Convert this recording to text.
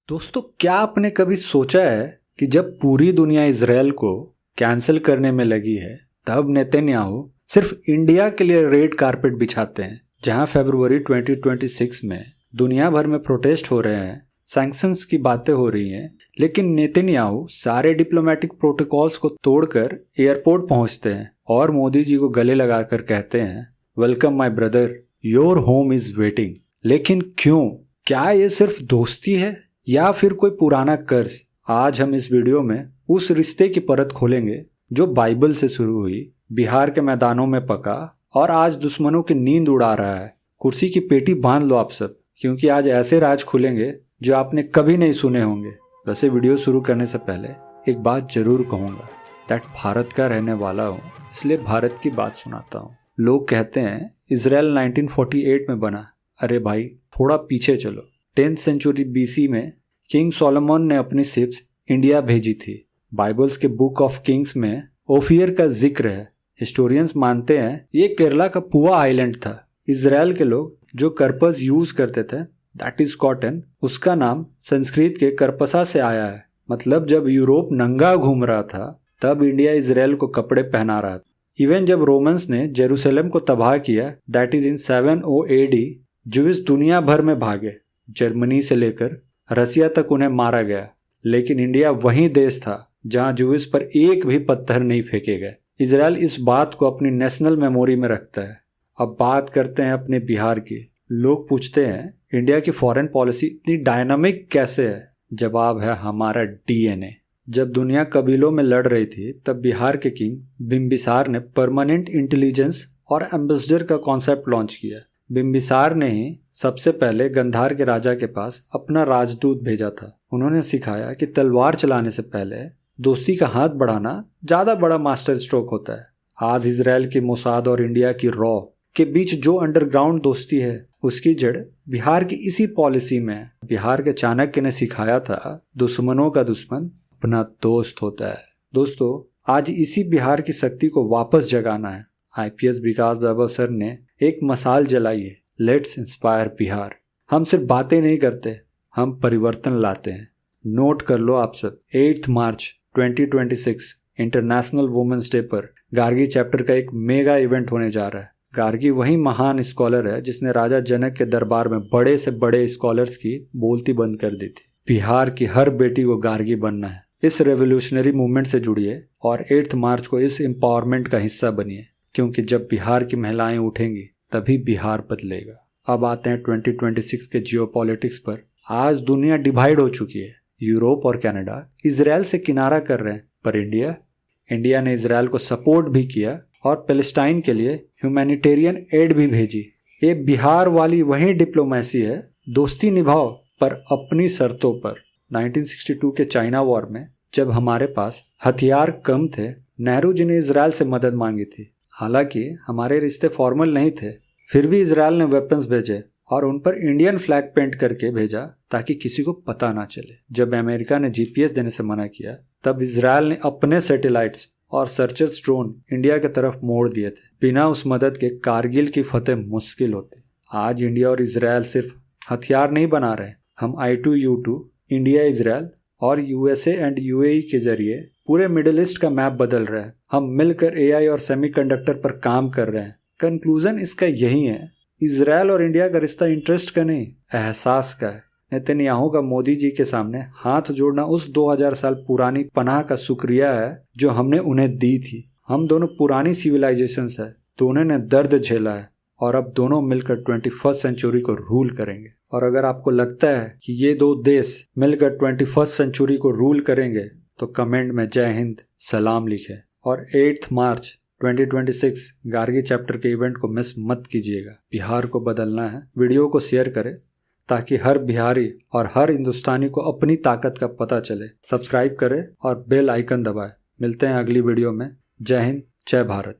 दोस्तों, क्या आपने कभी सोचा है कि जब पूरी दुनिया इजराइल को कैंसिल करने में लगी है, तब नेतन्याहू सिर्फ इंडिया के लिए रेड कारपेट बिछाते हैं। जहां फरवरी 2026 में दुनिया भर में प्रोटेस्ट हो रहे हैं, सैंक्शंस की बातें हो रही हैं, लेकिन नेतन्याहू सारे डिप्लोमेटिक प्रोटोकॉल्स को तोड़कर एयरपोर्ट पहुंचते हैं और मोदी जी को गले लगाकर कहते हैं, welcome my brother, your home is waiting. लेकिन क्यों? क्या ये सिर्फ दोस्ती है या फिर कोई पुराना कर्ज? आज हम इस वीडियो में उस रिश्ते की परत खोलेंगे जो बाइबल से शुरू हुई, बिहार के मैदानों में पका और आज दुश्मनों की नींद उड़ा रहा है। कुर्सी की पेटी बांध लो आप सब, क्योंकि आज ऐसे राज खुलेंगे जो आपने कभी नहीं सुने होंगे। वैसे वीडियो शुरू करने से पहले एक बात जरूर कहूँगा, दैट भारत का रहने वाला हूँ, इसलिए भारत की बात सुनाता हूँ। लोग कहते हैं इजराइल 1948 में बना। अरे भाई, थोड़ा पीछे चलो। 10th सेंचुरी BC में किंग सोलोमन ने अपनी शिप्स इंडिया भेजी थी। बाइबल्स के बुक ऑफ किंग्स में ओफियर का जिक्र है। हिस्टोरियंस मानते हैं ये केरला का पुआ आइलैंड था। इजराइल के लोग जो कर्पस यूज करते थे, दैट इज कॉटन, उसका नाम संस्कृत के कर्पसा से आया है। मतलब जब यूरोप नंगा घूम रहा था, तब इंडिया इजराइल को कपड़े पहना रहा था। इवन जब रोमन्स ने जेरूसलम को तबाह किया, that is in 700 AD, Jewish दुनिया भर में भागे। जर्मनी से लेकर रसिया तक उन्हें मारा गया, लेकिन इंडिया वही देश था जहां ज्यूइश पर एक भी पत्थर नहीं फेंके गए। इजराइल इस बात को अपनी नेशनल मेमोरी में रखता है। अब बात करते हैं अपने बिहार की। लोग पूछते हैं इंडिया की फॉरेन पॉलिसी इतनी डायनामिक कैसे है? जवाब है हमारा DNA। जब दुनिया कबीलों में लड़ रही थी, तब बिहार के किंग बिम्बिसार ने परमानेंट इंटेलिजेंस और एम्बेसडर का कॉन्सेप्ट लॉन्च किया। बिम्बिसार ने ही सबसे पहले गंधार के राजा के पास अपना राजदूत भेजा था। उन्होंने सिखाया कि तलवार चलाने से पहले दोस्ती का हाथ बढ़ाना ज्यादा बड़ा मास्टर स्ट्रोक होता है। आज इजराइल की मोसाद और इंडिया की रॉ के बीच जो अंडरग्राउंड दोस्ती है, उसकी जड़ बिहार की इसी पॉलिसी में है। बिहार के चाणक्य ने सिखाया था, दुश्मनों का दुश्मन अपना दोस्त होता है। दोस्तों, आज इसी बिहार की शक्ति को वापस जगाना है। IPS विकास वैभव सर ने एक मसाल जलाई है, लेट्स इंस्पायर बिहार। हम सिर्फ बातें नहीं करते, हम परिवर्तन लाते हैं। नोट कर लो आप सब, 8 मार्च 2026 इंटरनेशनल वुमेन्स डे पर गार्गी चैप्टर का एक मेगा इवेंट होने जा रहा है। गार्गी वही महान स्कॉलर है जिसने राजा जनक के दरबार में बड़े से बड़े स्कॉलर्स की बोलती बंद कर दी थी। बिहार की हर बेटी को गार्गी बनना है। इस रेवोल्यूशनरी मूवमेंट से जुड़िए और 8 मार्च को इस एम्पावरमेंट का हिस्सा बनिए, क्योंकि जब बिहार की महिलाएं उठेंगी तभी बिहार बदलेगा। अब आते हैं 2026 के जियोपॉलिटिक्स पर। आज दुनिया डिवाइड हो चुकी है। यूरोप और कनाडा इजराइल से किनारा कर रहे हैं, पर इंडिया ने इजराइल को सपोर्ट भी किया और पैलेस्टाइन के लिए ह्यूमैनिटेरियन एड भी भेजी। ये बिहार वाली वही डिप्लोमेसी है, दोस्ती निभाओ पर अपनी शर्तों पर। 1962 के चाइना वॉर में जब हमारे पास हथियार कम थे, नेहरू जी ने इजराइल से मदद मांगी थी। हालांकि हमारे रिश्ते फॉर्मल नहीं थे, फिर भी इजराइल ने वेपन्स भेजे और उन पर इंडियन फ्लैग पेंट करके भेजा ताकि किसी को पता ना चले। जब अमेरिका ने GPS देने से मना किया, तब इजराइल ने अपने सैटेलाइट्स और सर्चर्स ड्रोन इंडिया की तरफ मोड़ दिए थे। बिना उस मदद के कारगिल की फतेह मुश्किल होती। आज इंडिया और इजराइल सिर्फ हथियार नहीं बना रहे, हम I2U2, इंडिया इजराइल और USA एंड UAE के जरिए पूरे मिडिल ईस्ट का मैप बदल रहा है। हम मिलकर AI और सेमीकंडक्टर पर काम कर रहे हैं। कंक्लूजन इसका यही है, इजराइल और इंडिया का रिश्ता इंटरेस्ट का नहीं, एहसास का है। नेतन्याहू का मोदी जी के सामने हाथ जोड़ना उस 2000 साल पुरानी पनाह का शुक्रिया है जो हमने उन्हें दी थी। हम दोनों पुरानी सिविलाइजेशंस है, दोनों ने दर्द झेला है और अब दोनों मिलकर 21st सेंचुरी को रूल करेंगे। और अगर आपको लगता है कि ये दो देश मिलकर 21st सेंचुरी को रूल करेंगे, तो कमेंट में जय हिंद सलाम लिखें। और 8 मार्च 2026 गार्गी चैप्टर के इवेंट को मिस मत कीजिएगा। बिहार को बदलना है। वीडियो को शेयर करें ताकि हर बिहारी और हर हिंदुस्तानी को अपनी ताकत का पता चले। सब्सक्राइब करें और बेल आइकन दबाएं। मिलते हैं अगली वीडियो में। जय हिंद, जय भारत।